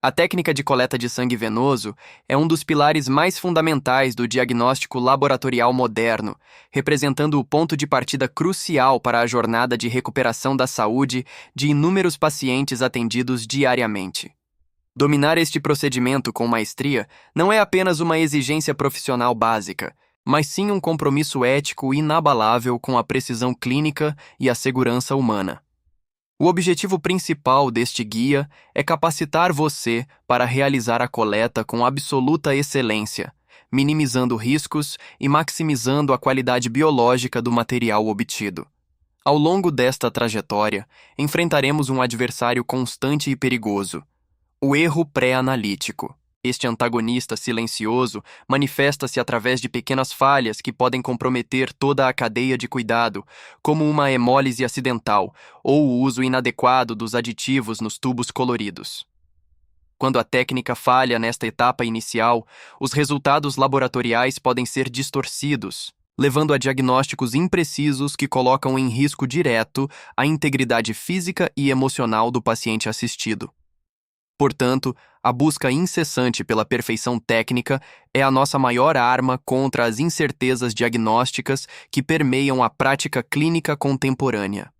A técnica de coleta de sangue venoso é um dos pilares mais fundamentais do diagnóstico laboratorial moderno, representando o ponto de partida crucial para a jornada de recuperação da saúde de inúmeros pacientes atendidos diariamente. Dominar este procedimento com maestria não é apenas uma exigência profissional básica, mas sim um compromisso ético inabalável com a precisão clínica e a segurança humana. O objetivo principal deste guia é capacitar você para realizar a coleta com absoluta excelência, minimizando riscos e maximizando a qualidade biológica do material obtido. Ao longo desta trajetória, enfrentaremos um adversário constante e perigoso: o erro pré-analítico. Este antagonista silencioso manifesta-se através de pequenas falhas que podem comprometer toda a cadeia de cuidado, como uma hemólise acidental ou o uso inadequado dos aditivos nos tubos coloridos. Quando a técnica falha nesta etapa inicial, os resultados laboratoriais podem ser distorcidos, levando a diagnósticos imprecisos que colocam em risco direto a integridade física e emocional do paciente assistido. Portanto, a busca incessante pela perfeição técnica é a nossa maior arma contra as incertezas diagnósticas que permeiam a prática clínica contemporânea.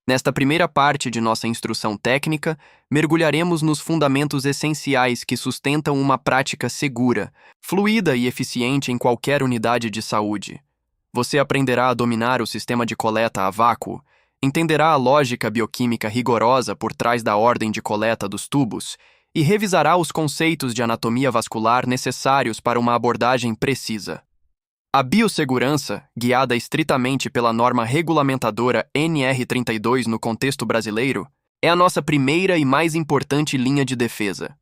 Nesta primeira parte de nossa instrução técnica, mergulharemos nos fundamentos essenciais que sustentam uma prática segura, fluida e eficiente em qualquer unidade de saúde. Você aprenderá a dominar o sistema de coleta a vácuo, entenderá a lógica bioquímica rigorosa por trás da ordem de coleta dos tubos e revisará os conceitos de anatomia vascular necessários para uma abordagem precisa. A biossegurança, guiada estritamente pela norma regulamentadora NR32 no contexto brasileiro, é a nossa primeira e mais importante linha de defesa.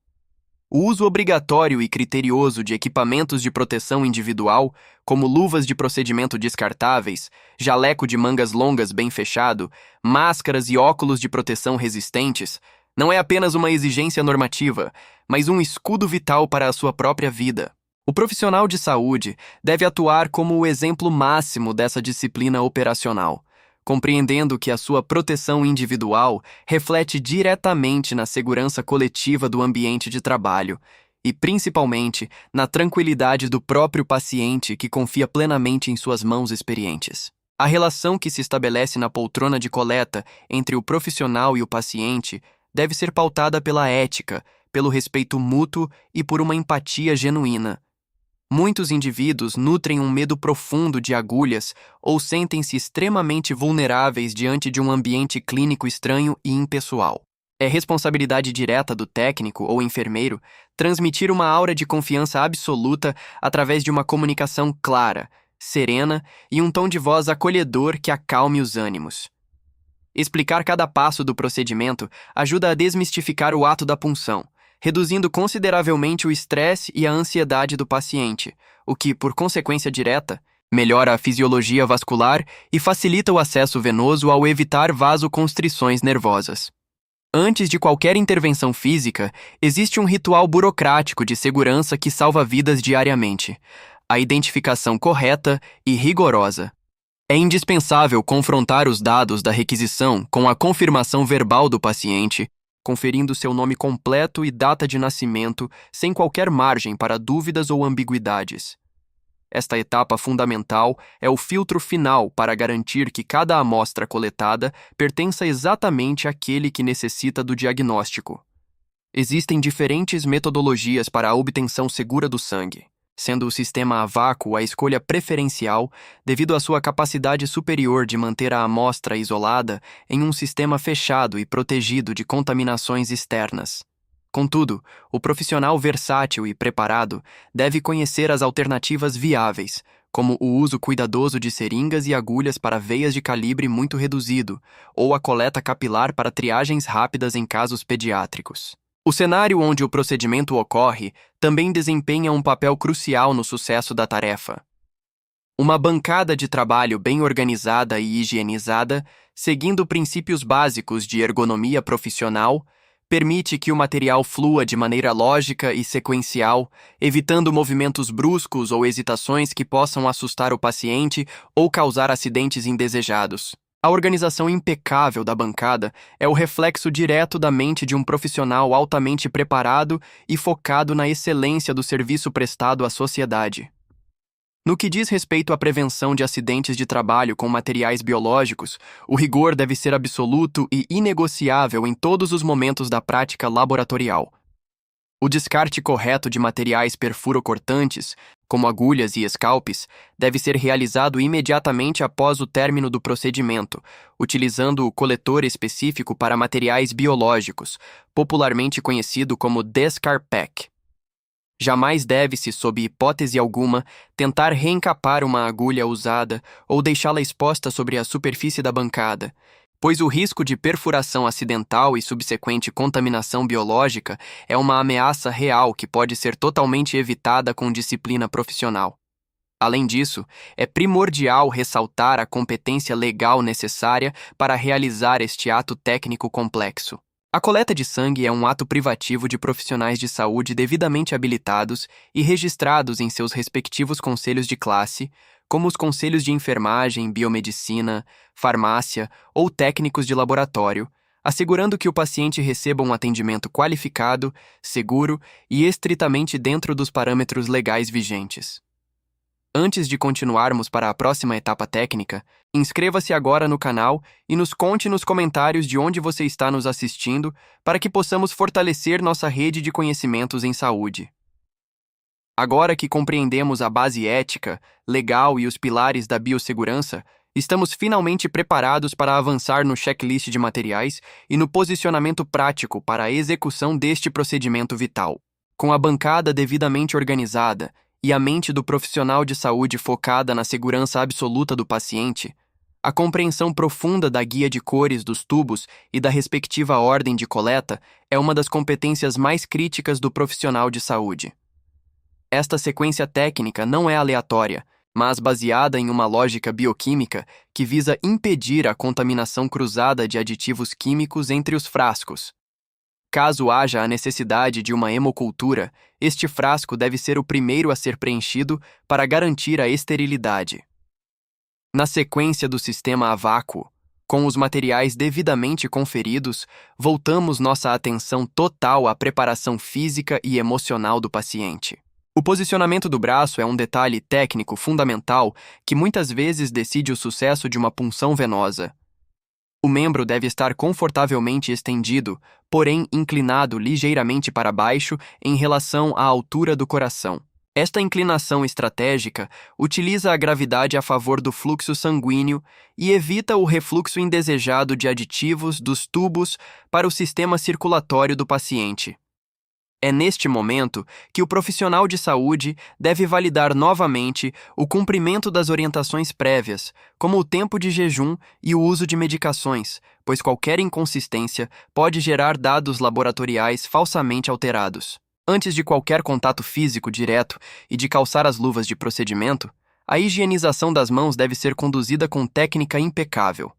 O uso obrigatório e criterioso de equipamentos de proteção individual, como luvas de procedimento descartáveis, jaleco de mangas longas bem fechado, máscaras e óculos de proteção resistentes, não é apenas uma exigência normativa, mas um escudo vital para a sua própria vida. O profissional de saúde deve atuar como o exemplo máximo dessa disciplina operacional, compreendendo que a sua proteção individual reflete diretamente na segurança coletiva do ambiente de trabalho e, principalmente, na tranquilidade do próprio paciente que confia plenamente em suas mãos experientes. A relação que se estabelece na poltrona de coleta entre o profissional e o paciente deve ser pautada pela ética, pelo respeito mútuo e por uma empatia genuína. Muitos indivíduos nutrem um medo profundo de agulhas ou sentem-se extremamente vulneráveis diante de um ambiente clínico estranho e impessoal. É responsabilidade direta do técnico ou enfermeiro transmitir uma aura de confiança absoluta através de uma comunicação clara, serena e um tom de voz acolhedor que acalme os ânimos. Explicar cada passo do procedimento ajuda a desmistificar o ato da punção, reduzindo consideravelmente o estresse e a ansiedade do paciente, o que, por consequência direta, melhora a fisiologia vascular e facilita o acesso venoso ao evitar vasoconstrições nervosas. Antes de qualquer intervenção física, existe um ritual burocrático de segurança que salva vidas diariamente: a identificação correta e rigorosa. É indispensável confrontar os dados da requisição com a confirmação verbal do paciente, conferindo seu nome completo e data de nascimento, sem qualquer margem para dúvidas ou ambiguidades. Esta etapa fundamental é o filtro final para garantir que cada amostra coletada pertença exatamente àquele que necessita do diagnóstico. Existem diferentes metodologias para a obtenção segura do sangue, sendo o sistema a vácuo a escolha preferencial devido à sua capacidade superior de manter a amostra isolada em um sistema fechado e protegido de contaminações externas. Contudo, o profissional versátil e preparado deve conhecer as alternativas viáveis, como o uso cuidadoso de seringas e agulhas para veias de calibre muito reduzido, ou a coleta capilar para triagens rápidas em casos pediátricos. O cenário onde o procedimento ocorre também desempenha um papel crucial no sucesso da tarefa. Uma bancada de trabalho bem organizada e higienizada, seguindo princípios básicos de ergonomia profissional, permite que o material flua de maneira lógica e sequencial, evitando movimentos bruscos ou hesitações que possam assustar o paciente ou causar acidentes indesejados. A organização impecável da bancada é o reflexo direto da mente de um profissional altamente preparado e focado na excelência do serviço prestado à sociedade. No que diz respeito à prevenção de acidentes de trabalho com materiais biológicos, o rigor deve ser absoluto e inegociável em todos os momentos da prática laboratorial. O descarte correto de materiais perfurocortantes, como agulhas e escalpes, deve ser realizado imediatamente após o término do procedimento, utilizando o coletor específico para materiais biológicos, popularmente conhecido como Descarpac. Jamais deve-se, sob hipótese alguma, tentar reencapar uma agulha usada ou deixá-la exposta sobre a superfície da bancada, pois o risco de perfuração acidental e subsequente contaminação biológica é uma ameaça real que pode ser totalmente evitada com disciplina profissional. Além disso, é primordial ressaltar a competência legal necessária para realizar este ato técnico complexo. A coleta de sangue é um ato privativo de profissionais de saúde devidamente habilitados e registrados em seus respectivos conselhos de classe, como os conselhos de enfermagem, biomedicina, farmácia ou técnicos de laboratório, assegurando que o paciente receba um atendimento qualificado, seguro e estritamente dentro dos parâmetros legais vigentes. Antes de continuarmos para a próxima etapa técnica, inscreva-se agora no canal e nos conte nos comentários de onde você está nos assistindo para que possamos fortalecer nossa rede de conhecimentos em saúde. Agora que compreendemos a base ética, legal e os pilares da biossegurança, estamos finalmente preparados para avançar no checklist de materiais e no posicionamento prático para a execução deste procedimento vital. Com a bancada devidamente organizada e a mente do profissional de saúde focada na segurança absoluta do paciente, a compreensão profunda da guia de cores dos tubos e da respectiva ordem de coleta é uma das competências mais críticas do profissional de saúde. Esta sequência técnica não é aleatória, mas baseada em uma lógica bioquímica que visa impedir a contaminação cruzada de aditivos químicos entre os frascos. Caso haja a necessidade de uma hemocultura, este frasco deve ser o primeiro a ser preenchido para garantir a esterilidade. Na sequência do sistema a vácuo, com os materiais devidamente conferidos, voltamos nossa atenção total à preparação física e emocional do paciente. O posicionamento do braço é um detalhe técnico fundamental que muitas vezes decide o sucesso de uma punção venosa. O membro deve estar confortavelmente estendido, porém inclinado ligeiramente para baixo em relação à altura do coração. Esta inclinação estratégica utiliza a gravidade a favor do fluxo sanguíneo e evita o refluxo indesejado de aditivos dos tubos para o sistema circulatório do paciente. É neste momento que o profissional de saúde deve validar novamente o cumprimento das orientações prévias, como o tempo de jejum e o uso de medicações, pois qualquer inconsistência pode gerar dados laboratoriais falsamente alterados. Antes de qualquer contato físico direto e de calçar as luvas de procedimento, a higienização das mãos deve ser conduzida com técnica impecável.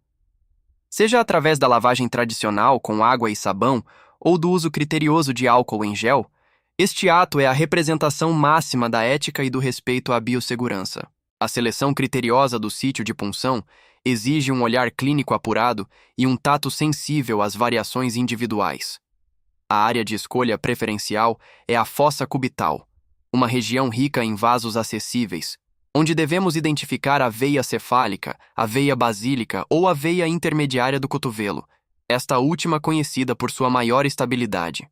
Seja através da lavagem tradicional com água e sabão, ou do uso criterioso de álcool em gel, este ato é a representação máxima da ética e do respeito à biossegurança. A seleção criteriosa do sítio de punção exige um olhar clínico apurado e um tato sensível às variações individuais. A área de escolha preferencial é a fossa cubital, uma região rica em vasos acessíveis, onde devemos identificar a veia cefálica, a veia basílica ou a veia intermediária do cotovelo, esta última conhecida por sua maior estabilidade.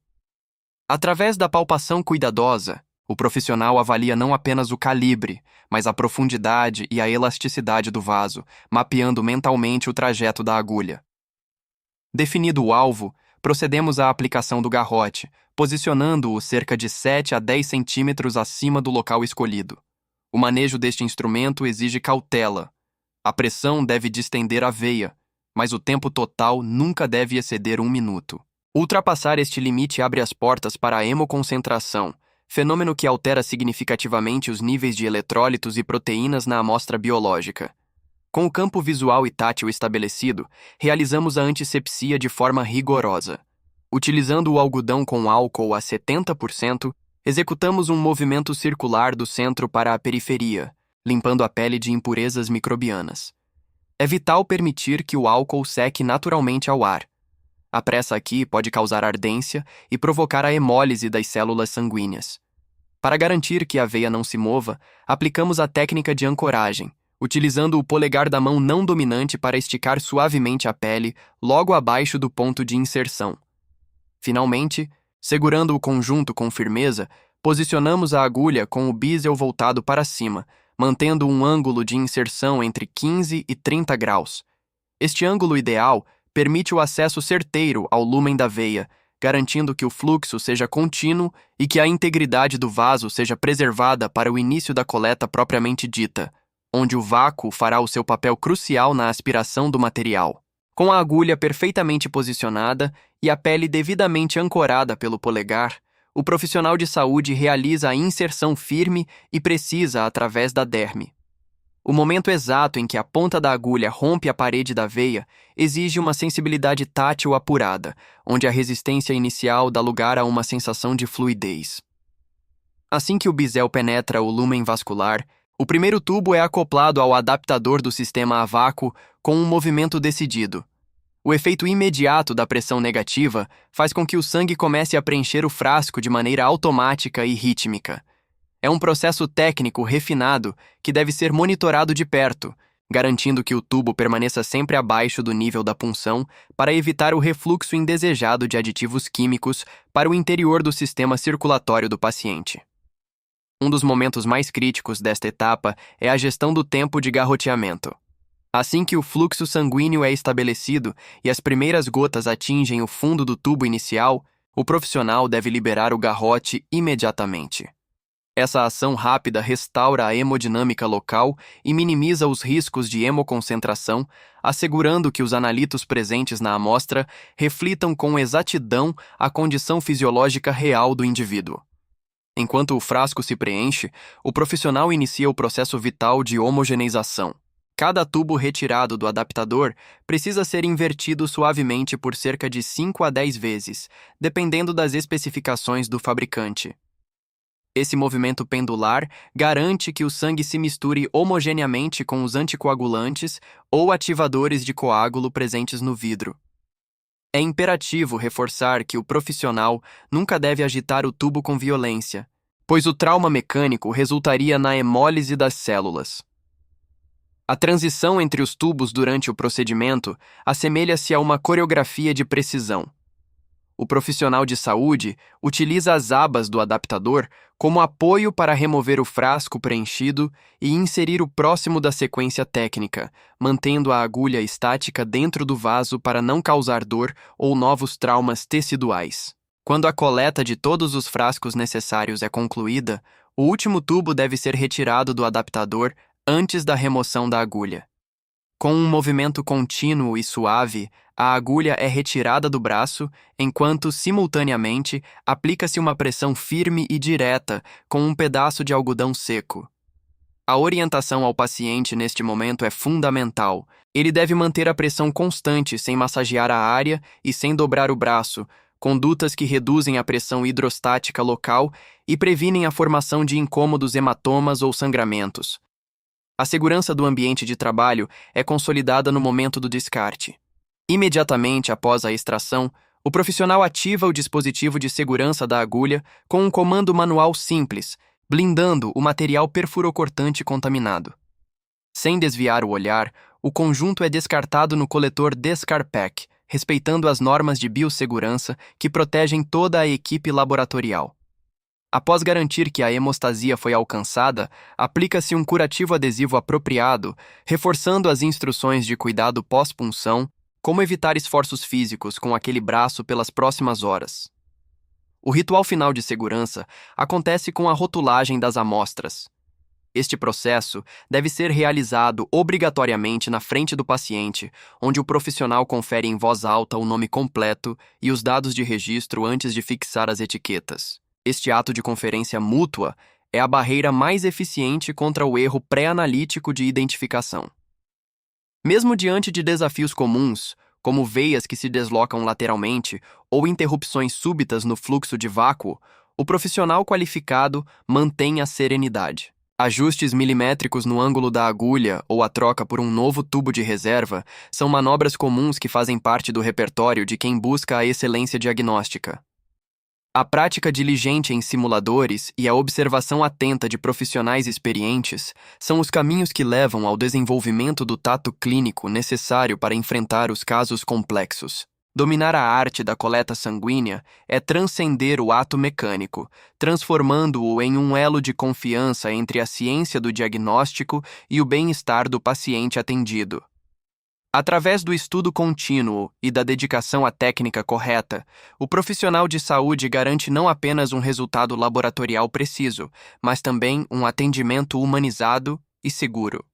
Através da palpação cuidadosa, o profissional avalia não apenas o calibre, mas a profundidade e a elasticidade do vaso, mapeando mentalmente o trajeto da agulha. Definido o alvo, procedemos à aplicação do garrote, posicionando-o cerca de 7 a 10 centímetros acima do local escolhido. O manejo deste instrumento exige cautela. A pressão deve distender a veia, mas o tempo total nunca deve exceder 1 minuto. Ultrapassar este limite abre as portas para a hemoconcentração, fenômeno que altera significativamente os níveis de eletrólitos e proteínas na amostra biológica. Com o campo visual e tátil estabelecido, realizamos a antisepsia de forma rigorosa. Utilizando o algodão com álcool a 70%, executamos um movimento circular do centro para a periferia, limpando a pele de impurezas microbianas. É vital permitir que o álcool seque naturalmente ao ar. A pressa aqui pode causar ardência e provocar a hemólise das células sanguíneas. Para garantir que a veia não se mova, aplicamos a técnica de ancoragem, utilizando o polegar da mão não dominante para esticar suavemente a pele logo abaixo do ponto de inserção. Finalmente, segurando o conjunto com firmeza, posicionamos a agulha com o bisel voltado para cima, mantendo um ângulo de inserção entre 15 e 30 graus. Este ângulo ideal permite o acesso certeiro ao lúmen da veia, garantindo que o fluxo seja contínuo e que a integridade do vaso seja preservada para o início da coleta propriamente dita, onde o vácuo fará o seu papel crucial na aspiração do material. Com a agulha perfeitamente posicionada e a pele devidamente ancorada pelo polegar, o profissional de saúde realiza a inserção firme e precisa através da derme. O momento exato em que a ponta da agulha rompe a parede da veia exige uma sensibilidade tátil apurada, onde a resistência inicial dá lugar a uma sensação de fluidez. Assim que o bisel penetra o lúmen vascular, o primeiro tubo é acoplado ao adaptador do sistema a vácuo com um movimento decidido. O efeito imediato da pressão negativa faz com que o sangue comece a preencher o frasco de maneira automática e rítmica. É um processo técnico refinado que deve ser monitorado de perto, garantindo que o tubo permaneça sempre abaixo do nível da punção para evitar o refluxo indesejado de aditivos químicos para o interior do sistema circulatório do paciente. Um dos momentos mais críticos desta etapa é a gestão do tempo de garroteamento. Assim que o fluxo sanguíneo é estabelecido e as primeiras gotas atingem o fundo do tubo inicial, o profissional deve liberar o garrote imediatamente. Essa ação rápida restaura a hemodinâmica local e minimiza os riscos de hemoconcentração, assegurando que os analitos presentes na amostra reflitam com exatidão a condição fisiológica real do indivíduo. Enquanto o frasco se preenche, o profissional inicia o processo vital de homogeneização. Cada tubo retirado do adaptador precisa ser invertido suavemente por cerca de 5 a 10 vezes, dependendo das especificações do fabricante. Esse movimento pendular garante que o sangue se misture homogeneamente com os anticoagulantes ou ativadores de coágulo presentes no vidro. É imperativo reforçar que o profissional nunca deve agitar o tubo com violência, pois o trauma mecânico resultaria na hemólise das células. A transição entre os tubos durante o procedimento assemelha-se a uma coreografia de precisão. O profissional de saúde utiliza as abas do adaptador como apoio para remover o frasco preenchido e inserir o próximo da sequência técnica, mantendo a agulha estática dentro do vaso para não causar dor ou novos traumas teciduais. Quando a coleta de todos os frascos necessários é concluída, o último tubo deve ser retirado do adaptador antes da remoção da agulha. Com um movimento contínuo e suave, a agulha é retirada do braço, enquanto, simultaneamente, aplica-se uma pressão firme e direta com um pedaço de algodão seco. A orientação ao paciente neste momento é fundamental. Ele deve manter a pressão constante sem massagear a área e sem dobrar o braço, condutas que reduzem a pressão hidrostática local e previnem a formação de incômodos hematomas ou sangramentos. A segurança do ambiente de trabalho é consolidada no momento do descarte. Imediatamente após a extração, o profissional ativa o dispositivo de segurança da agulha com um comando manual simples, blindando o material perfurocortante contaminado. Sem desviar o olhar, o conjunto é descartado no coletor Descarpack, respeitando as normas de biossegurança que protegem toda a equipe laboratorial. Após garantir que a hemostasia foi alcançada, aplica-se um curativo adesivo apropriado, reforçando as instruções de cuidado pós-punção, como evitar esforços físicos com aquele braço pelas próximas horas. O ritual final de segurança acontece com a rotulagem das amostras. Este processo deve ser realizado obrigatoriamente na frente do paciente, onde o profissional confere em voz alta o nome completo e os dados de registro antes de fixar as etiquetas. Este ato de conferência mútua é a barreira mais eficiente contra o erro pré-analítico de identificação. Mesmo diante de desafios comuns, como veias que se deslocam lateralmente ou interrupções súbitas no fluxo de vácuo, o profissional qualificado mantém a serenidade. Ajustes milimétricos no ângulo da agulha ou a troca por um novo tubo de reserva são manobras comuns que fazem parte do repertório de quem busca a excelência diagnóstica. A prática diligente em simuladores e a observação atenta de profissionais experientes são os caminhos que levam ao desenvolvimento do tato clínico necessário para enfrentar os casos complexos. Dominar a arte da coleta sanguínea é transcender o ato mecânico, transformando-o em um elo de confiança entre a ciência do diagnóstico e o bem-estar do paciente atendido. Através do estudo contínuo e da dedicação à técnica correta, o profissional de saúde garante não apenas um resultado laboratorial preciso, mas também um atendimento humanizado e seguro.